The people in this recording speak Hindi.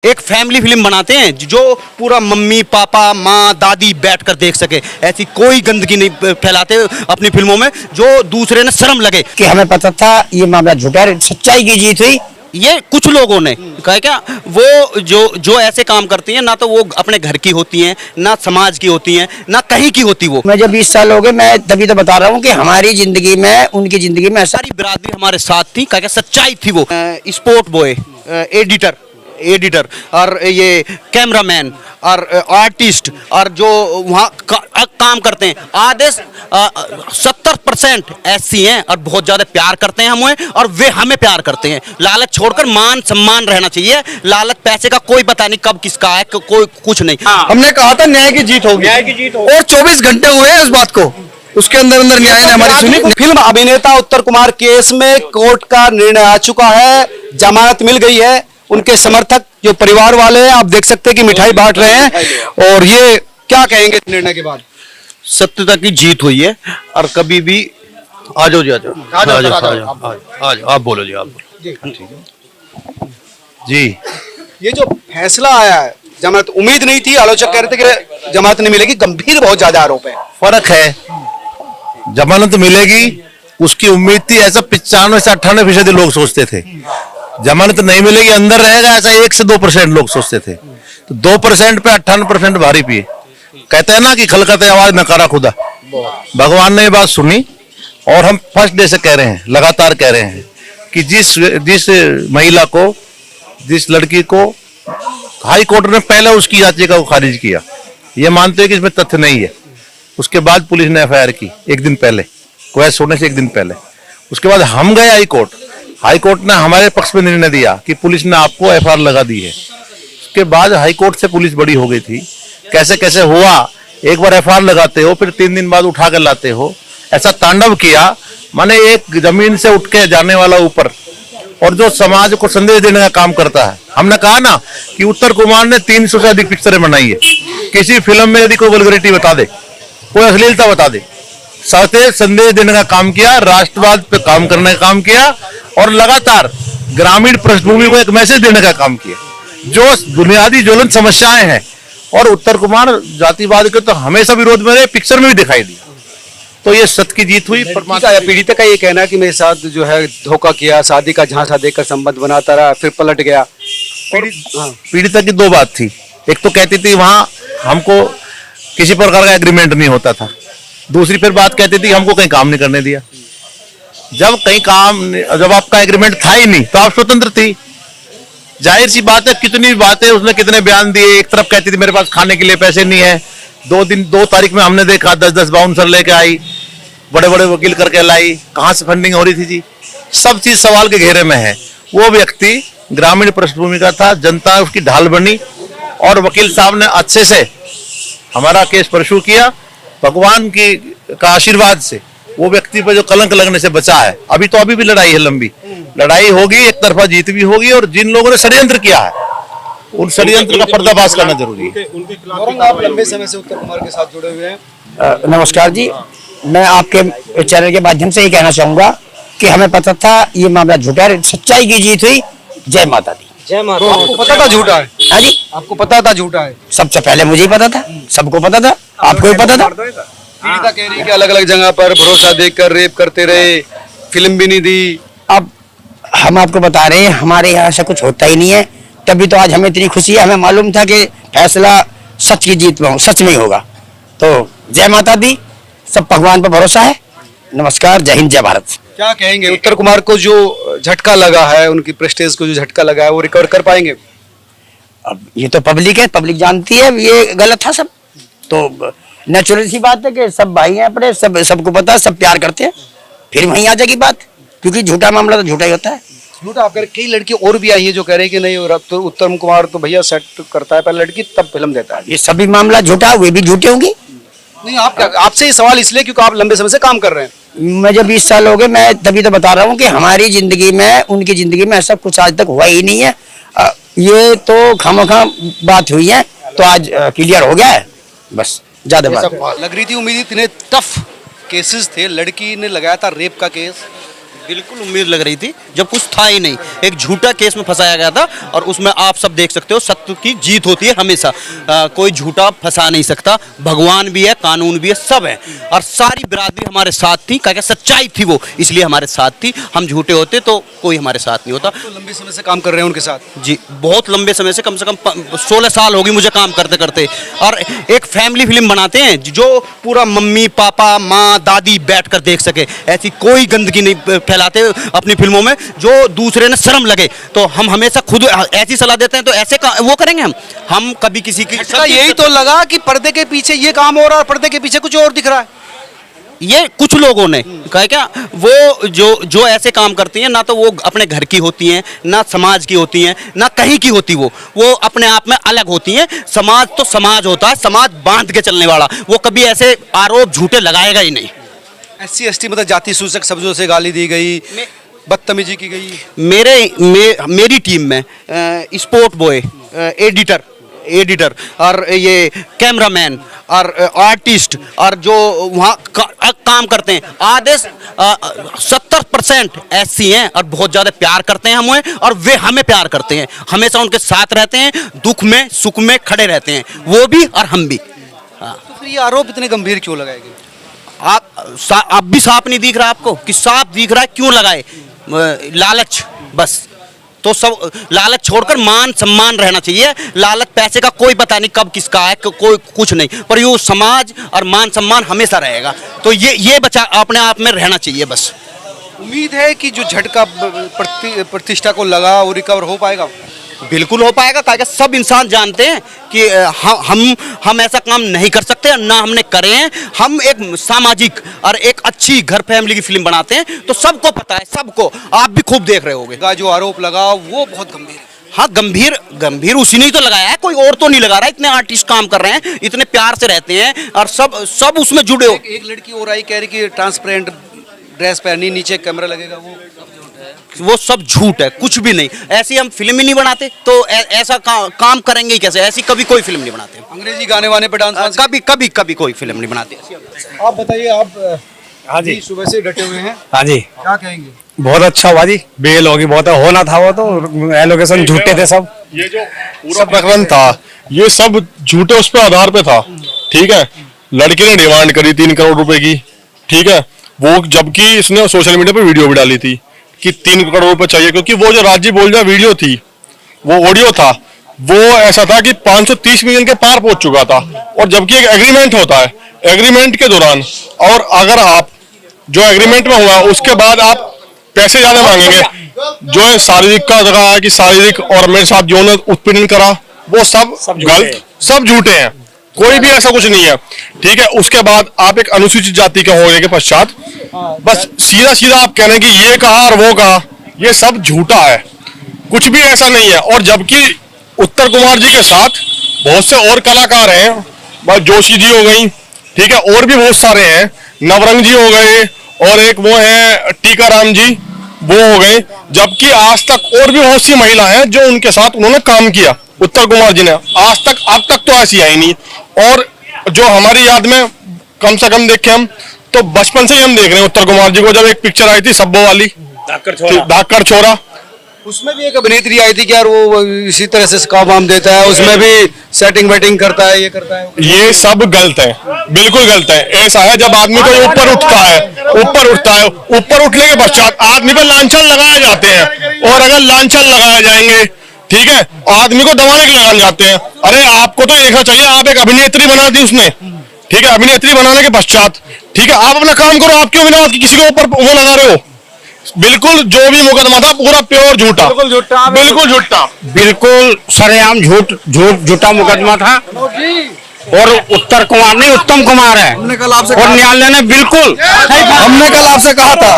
एक फैमिली फिल्म बनाते हैं जो पूरा मम्मी पापा माँ दादी बैठकर देख सके। ऐसी कोई गंदगी नहीं फैलाते अपनी फिल्मों में जो दूसरे ने शर्म लगे। कि हमें पता था ये मामला झूठा है, सच्चाई की जीत हुई। ये कुछ लोगों ने कहा क्या, वो जो ऐसे काम करती हैं ना तो वो अपने घर की होती हैं, ना समाज की होती हैं, ना कहीं की होती। वो मैं जब 20 साल हो गए, मैं तभी तो बता रहा हूँ कि हमारी जिंदगी में उनकी जिंदगी में सारी बिरादरी हमारे साथ थी। क्या सच्चाई थी। वो स्पोर्ट बॉय, एडिटर और ये कैमरामैन और आर्टिस्ट और जो वहाँ काम करते हैं, आधे 70% ऐसी हैं और बहुत ज़्यादा प्यार करते हैं हमें और वे हमें प्यार करते हैं। लालच छोड़कर मान सम्मान रहना चाहिए। लालच पैसे का कोई पता नहीं कब किसका है, कोई कुछ नहीं। हमने कहा था न्याय की जीत होगी, और 24 घंटे हुए हैं इस बात को, उसके अंदर अंदर न्याय ने हमारी सुनी। फिल्म अभिनेता उत्तर कुमार केस में कोर्ट का निर्णय आ चुका है, जमानत मिल गई है। उनके समर्थक जो परिवार वाले हैं, आप देख सकते हैं कि मिठाई बांट रहे हैं। और ये क्या कहेंगे निर्णय के बाद? सत्यता की जीत हुई है और कभी भी आ जाओ जी, आ जाओ, आप बोलो जी, आप जी, ये जो फैसला आया है, जमानत उम्मीद नहीं थी, आलोचक कह रहे थे कि जमानत नहीं मिलेगी, गंभीर बहुत ज्यादा आरोप है। फर्क है, जमानत मिलेगी उसकी उम्मीद थी, ऐसा 95 से 98% लोग सोचते थे। जमानत नहीं मिलेगी अंदर रहेगा, ऐसा 1 से 2% लोग सोचते थे। तो 2% पे 98% भारी पिए। कहते हैं ना कि खलकते आवाज नकारा खुदा। भगवान ने ये बात सुनी और हम फर्स्ट डे से कह रहे हैं, लगातार कह रहे हैं कि जिस महिला को, जिस लड़की को हाई कोर्ट ने पहले उसकी याचिका को खारिज किया, ये मानते हैं कि इसमें तथ्य नहीं है। उसके बाद पुलिस ने एफआईआर की एक दिन पहले, क्वेश्चन होने से एक दिन पहले। उसके बाद हम गए हाई कोर्ट ने हमारे पक्ष में निर्णय दिया कि पुलिस ने आपको एफआईआर लगा दी है। उसके बाद हाई कोर्ट से पुलिस बड़ी हो गई थी। कैसे कैसे हुआ, एक बार एफआईआर लगाते हो फिर 3 दिन बाद उठा कर लाते हो, ऐसा तांडव किया। माने एक जमीन से उठ के जाने वाला ऊपर, और जो समाज को संदेश देने का काम करता है। हमने कहा ना कि उत्तर कुमार ने 300 से अधिक पिक्चरें बनाई है। किसी फिल्म में यदि कोई वल्गरिटी बता दे, कोई अश्लीलता बता दे, सत्य संदेश देने का काम किया, राष्ट्रवाद पे काम करने का काम किया और लगातार ग्रामीण पृष्ठभूमि को एक मैसेज देने का काम किया, जो बुनियादी ज्वलंत समस्याएं हैं। और उत्तर कुमार जातिवाद के तो हमेशा विरोध में रहे, पिक्चर में भी दिखाई दिया। तो ये सत्य की जीत हुई। पीड़ित का ये कहना है कि मेरे साथ जो है धोखा किया, शादी का झांसा देकर संबंध बनाता रहा, फिर पलट गया। पीड़िता की 2 बात थी। एक तो कहती थी वहां हमको किसी प्रकार का एग्रीमेंट नहीं होता था। दूसरी फिर बात कहती थी हमको कहीं काम नहीं करने दिया। जब आपका एग्रीमेंट था ही नहीं तो आप स्वतंत्र थी। जाहिर सी बात है, कितनी बातें उसने, कितने बयान दिए। एक तरफ कहती थी मेरे पास खाने के लिए पैसे नहीं है। 2 तारीख में हमने देखा 10-10 बाउंसर लेके आई, बड़े बड़े वकील करके लाई। कहाँ से फंडिंग हो रही थी जी? सब चीज सवाल के घेरे में है। वो व्यक्ति ग्रामीण पृष्ठभूमि का था, जनता उसकी ढाल बनी और वकील साहब ने अच्छे से हमारा केस परसू किया। भगवान का आशीर्वाद से वो व्यक्ति पर जो कलंक लगने से बचा है। अभी भी लड़ाई है, लंबी लड़ाई होगी, एक तरफा जीत भी होगी। और जिन लोगों ने षड्यंत्र किया है उन षड्यंत्र का पर्दाफाश करना जरूरी है। आप लंबे समय से उत्तर कुमार के साथ जुड़े हुए हैं। नमस्कार जी, मैं आपके चैनल के माध्यम से ये कहना चाहूंगा कि हमें पता था ये मामला झूठा है, सच्चाई की जीत हुई। जय माता दी। जय माता। तो आपको पता था झूठा है? हाँ जी, आपको पता था झूठा है? सबसे पहले मुझे ही पता था, सबको पता था, आपको भी पता था। पीड़िता कह रही है कि अलग अलग जगह पर भरोसा देकर रेप करते रहे, फिल्म भी नहीं दी। अब हम आपको बता रहे हैं हमारे यहाँ से कुछ होता ही नहीं है, तभी तो आज हमें इतनी खुशी है। हमें मालूम था कि फैसला सच की जीत में सच में होगा। तो जय माता दी, सब भगवान पर भरोसा है। नमस्कार, जय हिंद, जय भारत। क्या कहेंगे उत्तर कुमार को जो झटका लगा है, उनकी प्रेस्टीज को जो झटका लगा है, वो रिकवर कर पाएंगे? अब ये तो पब्लिक है, पब्लिक जानती है ये गलत था सब। तो नेचुरल सी बात है कि सब भाई हैं अपने, सबको पता है, सब प्यार करते हैं। फिर वहीं आ जाएगी बात, क्योंकि झूठा मामला तो झूठा ही होता है। झूठा आप कह रहे, कई लड़की और भी आई है जो कह रहे हैं कि नहीं, तो उत्तम कुमार तो भैया सेट करता है पहले लड़की तब फिल्म देता है। ये सभी मामला झूठा, वे भी झूठे होंगे। नहीं, आपसे ये सवाल इसलिए क्योंकि आप लंबे समय से काम कर रहे हैं। मैं जब 20 साल हो गए, मैं तभी तो बता रहा हूँ कि हमारी जिंदगी में उनकी जिंदगी में ऐसा कुछ आज तक हुआ ही नहीं है। ये तो खामखा बात हुई है, तो आज क्लियर हो गया है, बस ज्यादा बात लग रही थी उम्मीद। इतने टफ केसेस थे, लड़की ने लगाया था रेप का केस, बिल्कुल उम्मीद लग रही थी जब कुछ था ही नहीं, एक झूठा केस में फंसाया गया था और उसमें आप सब देख सकते हो सत्य की जीत होती है हमेशा। कोई झूठा फंसा नहीं सकता, भगवान भी है, कानून भी है, सब है और सारी बिरादरी हमारे साथ थी, क्या सच्चाई थी वो, इसलिए हमारे साथ थी। हम झूठे होते तो कोई हमारे साथ नहीं होता। तो लंबे समय से काम कर रहे हैं उनके साथ? जी बहुत लंबे समय से कम 16 साल होगी मुझे काम करते करते। और एक फैमिली फिल्म बनाते हैं जो पूरा मम्मी पापा माँ दादी बैठकर देख सके, ऐसी कोई गंदगी नहीं फैलाते अपनी फिल्मों में जो दूसरे ने शर्म लगे। तो हम हमेशा खुद ऐसी सलाह देते हैं तो ऐसे वो करेंगे हम कभी किसी की यही तो लगा कि पर्दे के पीछे ये काम हो रहा है और पर्दे के पीछे कुछ और दिख रहा है। ये कुछ लोगों ने कहा क्या, वो जो ऐसे काम करती हैं ना तो वो अपने घर की होती हैं, ना समाज की होती हैं, ना कहीं की होती, वो अपने आप में अलग होती हैं। समाज तो समाज होता है, समाज बांध के चलने वाला, वो कभी ऐसे आरोप झूठे लगाएगा ही नहीं। SC ST मतलब जाति सूचक शब्दों से गाली दी गई, बदतमीजी की गई। मेरी टीम में स्पोर्ट बॉय, एडिटर और ये कैमरामैन और आर्टिस्ट और जो वहाँ काम करते हैं आधे 70% SC हैं और बहुत ज़्यादा प्यार करते हैं हमें और वे हमें प्यार करते हैं, हमेशा उनके साथ रहते हैं, दुख में सुख में खड़े रहते हैं, वो भी और हम भी। तो फिर ये आरोप इतने गंभीर क्यों लगाए गए? आप भी साफ नहीं दिख रहा आपको कि साफ दिख रहा है, क्यों लगाए? लालच, बस। तो सब लालच छोड़कर मान सम्मान रहना चाहिए। लालच पैसे का कोई पता नहीं कब किसका है, कोई कुछ नहीं, पर ये समाज और मान सम्मान हमेशा रहेगा। तो ये बचा अपने आप में रहना चाहिए बस। उम्मीद है कि जो झटका प्रतिष्ठा को लगा वो रिकवर हो पाएगा? बिल्कुल हो पाएगा, क्या सब इंसान जानते हैं कि हम ऐसा काम नहीं कर सकते, ना हमने करे हैं। हम एक सामाजिक और एक अच्छी घर फैमिली की फिल्म बनाते हैं, तो सबको पता है, सबको। आप भी खूब देख रहे होगे। जो आरोप लगा वो बहुत गंभीर है। हाँ, गंभीर उसी ने ही तो लगाया है, कोई और तो नहीं लगा रहा। इतने आर्टिस्ट काम कर रहे हैं, इतने प्यार से रहते हैं और सब उसमें जुड़े हो। एक लड़की और आई कह रही कि ट्रांसपेरेंट ड्रेस पहनी, नीचे कैमरा लगेगा, वो सब झूठ है, कुछ भी नहीं। ऐसी हम फिल्म ही नहीं बनाते तो ऐसा काम करेंगे ही कैसे? ऐसी कभी कोई फिल्म नहीं बनाते। अंग्रेजी गाने वाने पे डांस कभी कोई फिल्म नहीं बनाते। आप बताइए, आप हाँ जी सुबह से डटे हुए हैं, हाँ जी क्या कहेंगे? बहुत अच्छा हुआ जी, बेल होगी, बहुत होना था वो तो एलोकेशन झूठे थे सब। ये जो पूरा प्रकरण था ये सब झूठे उस पर आधार पे था, ठीक है। लड़के ने डिमांड करी 3 करोड़ रुपए की, ठीक है, वो जबकि इसने सोशल मीडिया पे वीडियो भी डाली थी कि 3 करोड़ रुपए चाहिए, क्योंकि वो जो राजी बोलजा वीडियो थी, वो ऑडियो था, वो ऐसा था कि 530 मिलियन के पार पहुंच चुका था। और जबकि एक एग्रीमेंट होता है, एग्रीमेंट के दौरान और अगर आप जो एग्रीमेंट में हुआ उसके बाद आप पैसे ज्यादा मांगेंगे, जो शारीरिक का जगह है कि शारीरिक और मेरे साथ जो उत्पीड़न करा वो सब गलत, सब झूठे हैं, कोई भी ऐसा कुछ नहीं है, ठीक है। उसके बाद आप एक अनुसूचित जाति के होने के पश्चात बस सीधा आप कहने की ये कहा और वो कहा, ये सब झूठा है, कुछ भी ऐसा नहीं है। और जबकि उत्तर कुमार जी के साथ बहुत से और कलाकार हैं, बस जोशी जी हो गई, ठीक है, और भी बहुत सारे हैं, नवरंग जी हो गए और एक वो है टीकाराम जी, वो हो गए। जबकि आज तक और भी बहुत सी महिला हैं जो उनके साथ उन्होंने काम किया, उत्तर कुमार जी ने आज तक अब तक तो ऐसी आई नहीं। और जो हमारी याद में कम से कम देखे हम तो बचपन से ही हम देख रहे हैं उत्तर कुमार जी को। जब एक पिक्चर आई थी सब्बो वाली, धाकड़ छोरा, उसमें भी एक अभिनेत्री आई थी कि यार वो इसी तरह से काम वाम देता है, उसमें भी सेटिंग वेटिंग करता है, ये करता है। ये सब गलत है, बिल्कुल गलत है। ऐसा है जब आदमी कोई ऊपर उठता है, ऊपर उठने के पश्चात आदमी पर लांछन लगाए जाते हैं, और अगर लांछन लगाए जाएंगे, ठीक है, आदमी को दबाने के लगाए जाते हैं। अरे आपको तो देखना चाहिए, आप एक अभिनेत्री बना दी उसने, ठीक है, अभिनेत्री बनाने के पश्चात, ठीक है, आप अपना काम करो, आप क्यों बिना किसी के ऊपर वो लगा रहे हो? बिल्कुल जो भी मुकदमा था पूरा प्योर झूठा, बिल्कुल झूठा, बिल्कुल सरेआम झूठा मुकदमा था। और उत्तर कुमार नहीं, उत्तम कुमार है, और न्यायालय ने बिल्कुल, हमने कल आपसे कहा था